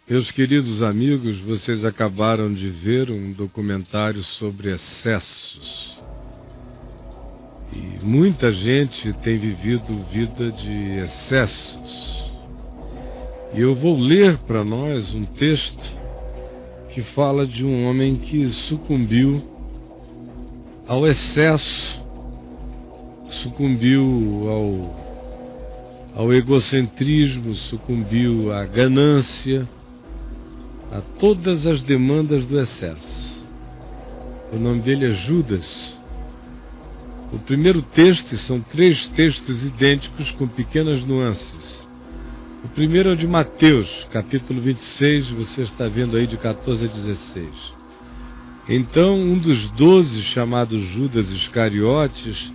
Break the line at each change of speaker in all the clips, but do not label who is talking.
Meus queridos amigos, vocês acabaram de ver um documentário sobre excessos. E muita gente tem vivido vida de excessos. E eu vou ler para nós um texto que fala de um homem que sucumbiu ao excesso, sucumbiu ao egocentrismo, sucumbiu à ganância, a todas as demandas do excesso. O nome dele é Judas. O primeiro texto, e são 3 textos idênticos com pequenas nuances. O primeiro é o de Mateus, capítulo 26, você está vendo aí de 14 a 16. Então, um dos 12, chamado Judas Iscariotes,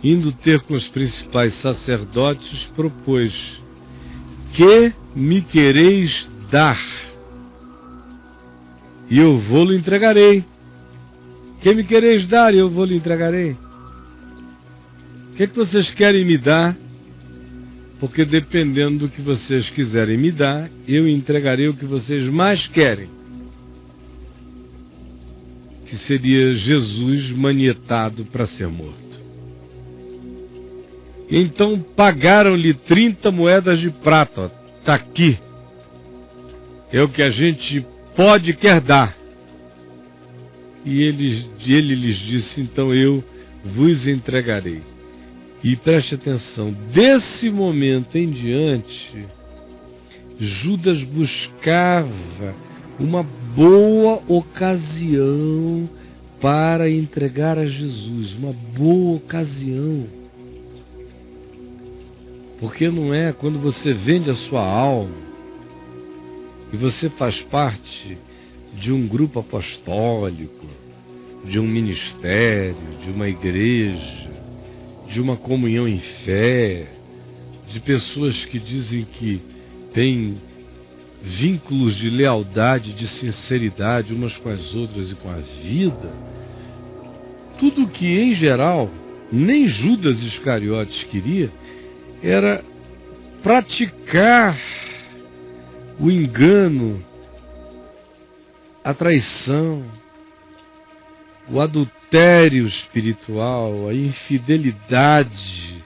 indo ter com os principais sacerdotes, propôs: que me quereis dar? E eu vou-lhe entregarei. Que me quereis dar? E eu vou-lhe entregarei. O que vocês querem me dar? Porque dependendo do que vocês quiserem me dar, eu entregarei o que vocês mais querem. Que seria Jesus manietado para ser morto. Então pagaram-lhe 30 moedas de prata. Está aqui. É o que a gente pode e quer dar. E ele lhes disse: então eu vos entregarei. E preste atenção, desse momento em diante, Judas buscava uma boa ocasião para entregar a Jesus, uma boa ocasião. Porque não é quando você vende a sua alma e você faz parte de um grupo apostólico, de um ministério, de uma igreja, de uma comunhão em fé, de pessoas que dizem que têm vínculos de lealdade, de sinceridade umas com as outras e com a vida. Tudo que, em geral, nem Judas Iscariotes queria era praticar o engano, a traição, o adultério espiritual, a infidelidade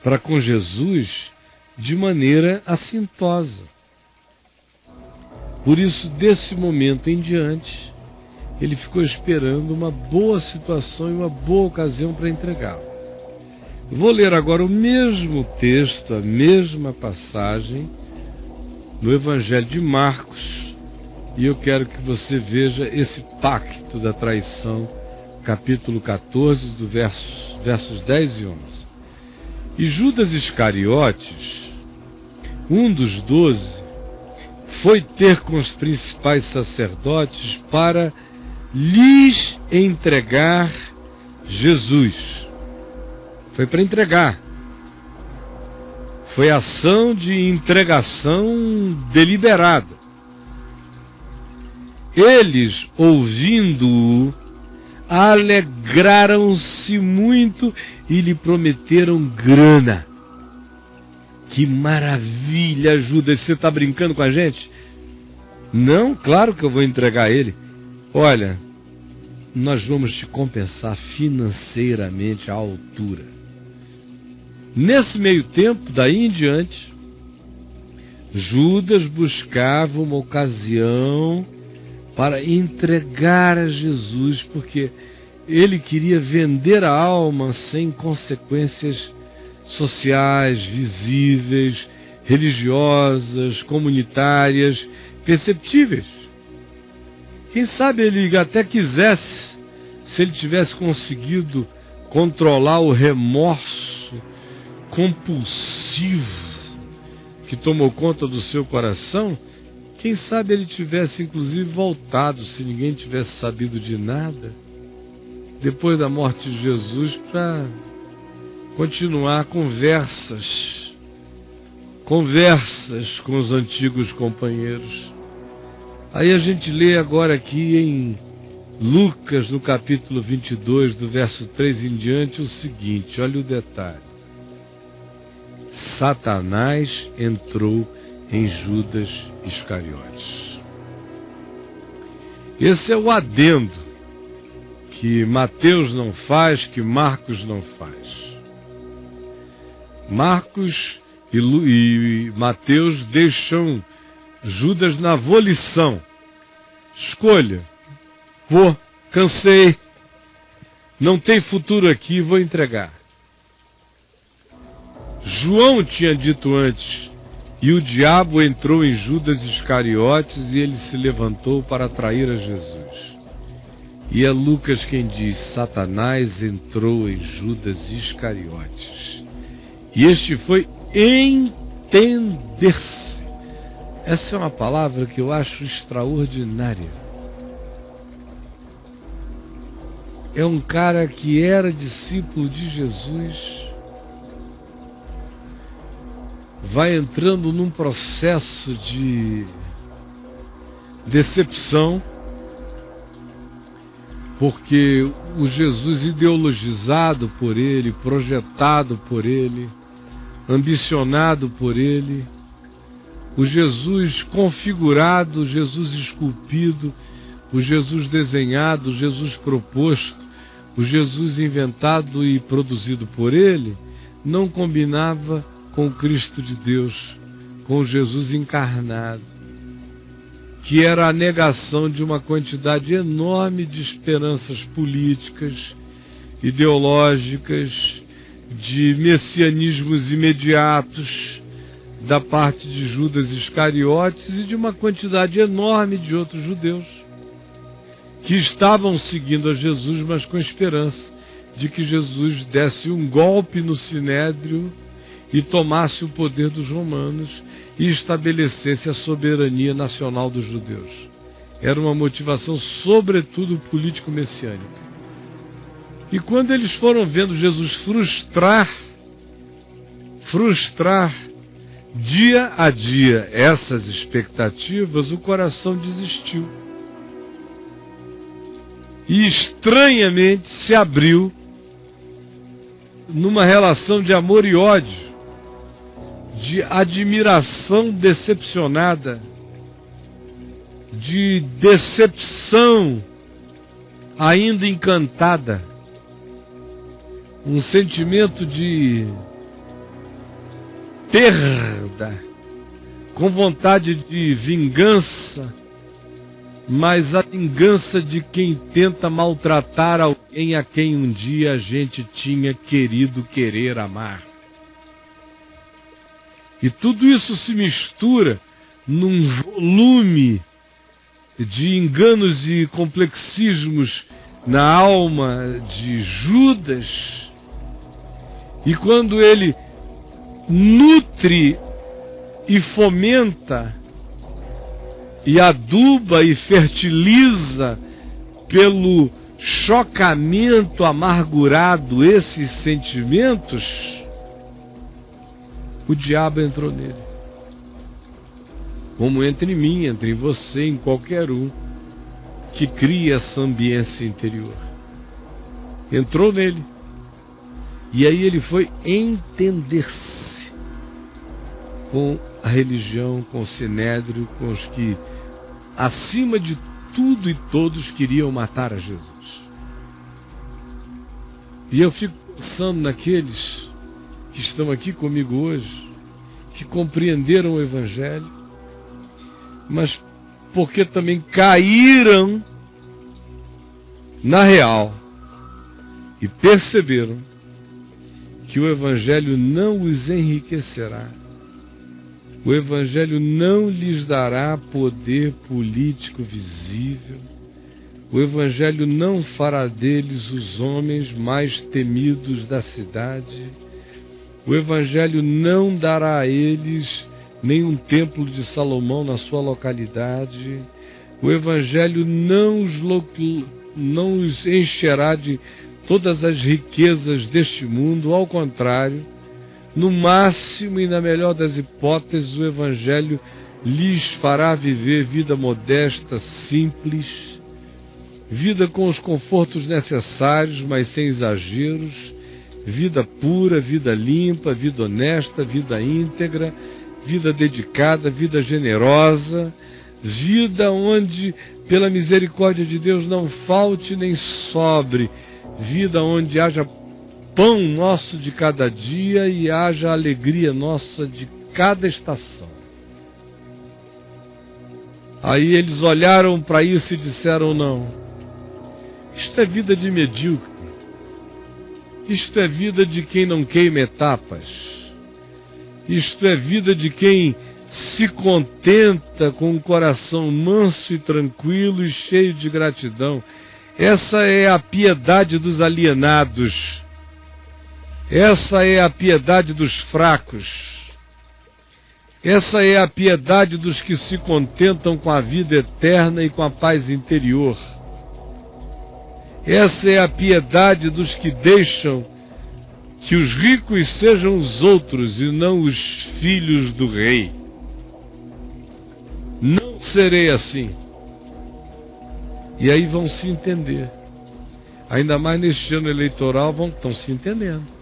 para com Jesus de maneira assintosa. Por isso, desse momento em diante, ele ficou esperando uma boa situação e uma boa ocasião para entregá-lo. Vou ler agora o mesmo texto, a mesma passagem, no Evangelho de Marcos, e eu quero que você veja esse pacto da traição, capítulo 14, versos 10 e 11. E Judas Iscariotes, um dos 12, foi ter com os principais sacerdotes para lhes entregar Jesus. Foi para entregar. Foi ação de entregação deliberada. Eles, ouvindo-o, alegraram-se muito e lhe prometeram grana. Que maravilha, Judas! Você está brincando com a gente? Não, claro que eu vou entregar ele. Olha, nós vamos te compensar financeiramente à altura. Nesse meio tempo, daí em diante, Judas buscava uma ocasião para entregar a Jesus, porque ele queria vender a alma sem consequências sociais, visíveis, religiosas, comunitárias, perceptíveis. Quem sabe ele até quisesse, se ele tivesse conseguido controlar o remorso compulsivo que tomou conta do seu coração, quem sabe ele tivesse inclusive voltado, se ninguém tivesse sabido de nada, depois da morte de Jesus, para continuar conversas com os antigos companheiros. Aí a gente lê agora aqui em Lucas, no capítulo 22, do verso 3 em diante, o seguinte, olha o detalhe. Satanás entrou em Judas Iscariotes. Esse é o adendo que Mateus não faz, que Marcos não faz. Marcos e Mateus deixam Judas na volição. Escolha. Vou, cansei, não tem futuro aqui, vou entregar. João tinha dito antes, e o diabo entrou em Judas Iscariotes e ele se levantou para trair a Jesus. E é Lucas quem diz, Satanás entrou em Judas Iscariotes. E este foi entender-se. Essa é uma palavra que eu acho extraordinária. É um cara que era discípulo de Jesus, vai entrando num processo de decepção, porque o Jesus ideologizado por ele, projetado por ele, ambicionado por ele, o Jesus configurado, o Jesus esculpido, o Jesus desenhado, o Jesus proposto, o Jesus inventado e produzido por ele, não combinava com o Cristo de Deus, com o Jesus encarnado, que era a negação de uma quantidade enorme de esperanças políticas, ideológicas, de messianismos imediatos da parte de Judas Iscariotes e de uma quantidade enorme de outros judeus que estavam seguindo a Jesus, mas com esperança de que Jesus desse um golpe no sinédrio e tomasse o poder dos romanos e estabelecesse a soberania nacional dos judeus. Era uma motivação sobretudo político-messiânica. E quando eles foram vendo Jesus frustrar dia a dia essas expectativas, o coração desistiu. E estranhamente se abriu numa relação de amor e ódio, de admiração decepcionada, de decepção ainda encantada, um sentimento de perda, com vontade de vingança, mas a vingança de quem tenta maltratar alguém a quem um dia a gente tinha querer amar. E tudo isso se mistura num volume de enganos e complexismos na alma de Judas. E quando ele nutre e fomenta e aduba e fertiliza pelo chocamento amargurado esses sentimentos, o diabo entrou nele. Como entra em mim, entra em você, em qualquer um que cria essa ambiência interior. Entrou nele. E aí ele foi entender-se com a religião, com o sinédrio, com os que, acima de tudo e todos, queriam matar a Jesus. E eu fico pensando naqueles que estão aqui comigo hoje, que compreenderam o Evangelho, mas porque também caíram na real e perceberam que o Evangelho não os enriquecerá. O Evangelho não lhes dará poder político visível. O Evangelho não fará deles os homens mais temidos da cidade. O Evangelho não dará a eles nenhum templo de Salomão na sua localidade. O Evangelho não os encherá de todas as riquezas deste mundo. Ao contrário, no máximo e na melhor das hipóteses, o Evangelho lhes fará viver vida modesta, simples, vida com os confortos necessários, mas sem exageros, vida pura, vida limpa, vida honesta, vida íntegra, vida dedicada, vida generosa, vida onde, pela misericórdia de Deus, não falte nem sobre, vida onde haja pão nosso de cada dia e haja alegria nossa de cada estação. Aí eles olharam para isso e disseram: não, isto é vida de medíocre, isto é vida de quem não queima etapas, isto é vida de quem se contenta com um coração manso e tranquilo e cheio de gratidão. Essa é a piedade dos alienados, essa é a piedade dos fracos, essa é a piedade dos que se contentam com a vida eterna e com a paz interior. Essa é a piedade dos que deixam que os ricos sejam os outros e não os filhos do rei. Não serei assim. E aí vão se entender. Ainda mais neste ano eleitoral estão se entendendo.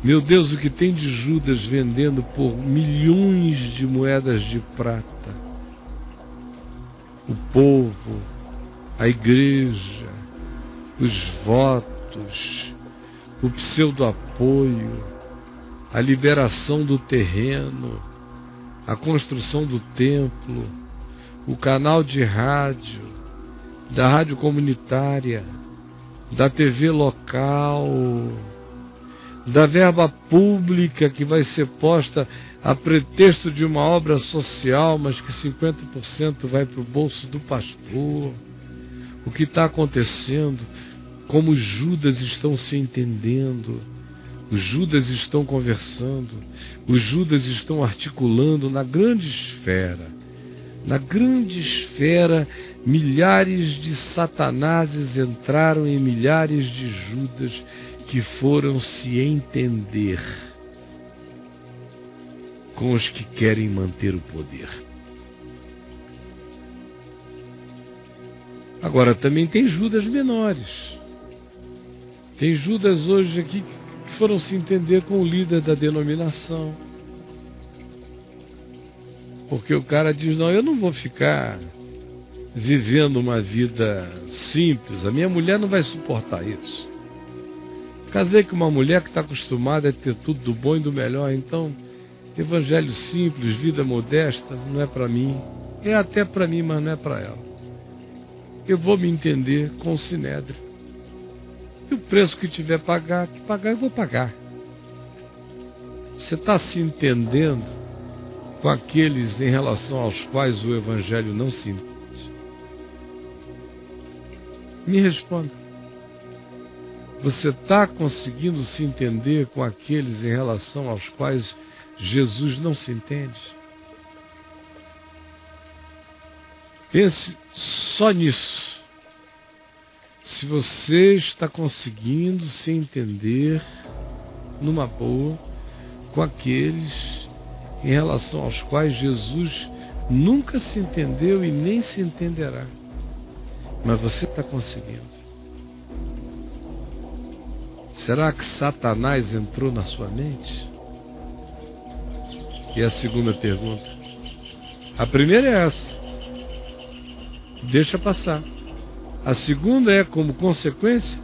Meu Deus, o que tem de Judas vendendo por milhões de moedas de prata? O povo, a igreja, os votos, o pseudo-apoio, a liberação do terreno, a construção do templo, o canal de rádio, da rádio comunitária, da TV local, da verba pública que vai ser posta a pretexto de uma obra social, mas que 50% vai para o bolso do pastor. O que está acontecendo? Como os Judas estão se entendendo, os Judas estão conversando, os Judas estão articulando na grande esfera. Na grande esfera, milhares de satanases entraram em milhares de Judas que foram se entender com os que querem manter o poder. Agora, também tem Judas menores. Tem Judas hoje aqui que foram se entender com o líder da denominação. Porque o cara diz: não, eu não vou ficar vivendo uma vida simples, a minha mulher não vai suportar isso. Casei com uma mulher que está acostumada a ter tudo do bom e do melhor, então evangelho simples, vida modesta, não é para mim. É até para mim, mas não é para ela. Eu vou me entender com o Sinédrio. E o preço que tiver que pagar, eu vou pagar. Você está se entendendo com aqueles em relação aos quais o evangelho não se entende? Me responda. Você está conseguindo se entender com aqueles em relação aos quais Jesus não se entende? Pense só nisso. Se você está conseguindo se entender numa boa com aqueles em relação aos quais Jesus nunca se entendeu e nem se entenderá. Mas você está conseguindo. Será que Satanás entrou na sua mente? E a segunda pergunta. A primeira é essa. Deixa passar. A segunda é, como consequência,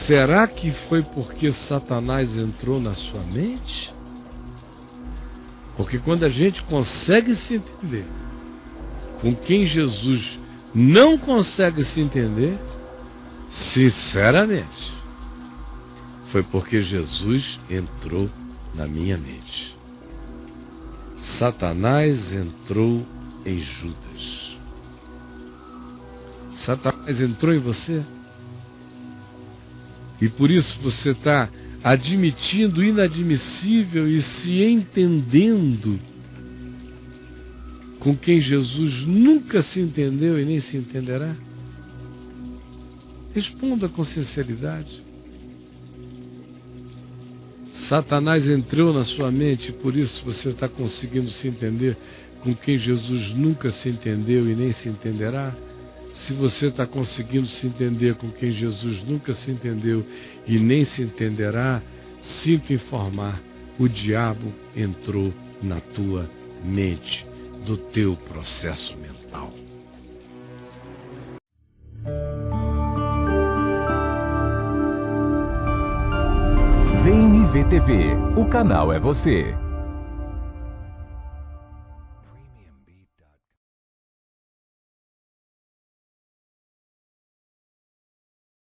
será que foi porque Satanás entrou na sua mente? Porque quando a gente consegue se entender com quem Jesus não consegue se entender, sinceramente, foi porque Jesus entrou na minha mente. Satanás entrou em Judas. Satanás entrou em você? E por isso você está admitindo o inadmissível e se entendendo com quem Jesus nunca se entendeu e nem se entenderá? Responda com sinceridade. Satanás entrou na sua mente e por isso você está conseguindo se entender com quem Jesus nunca se entendeu e nem se entenderá? Se você está conseguindo se entender com quem Jesus nunca se entendeu e nem se entenderá, sinto informar, o diabo entrou na tua mente, do teu processo mental.
VNV TV, o canal é você.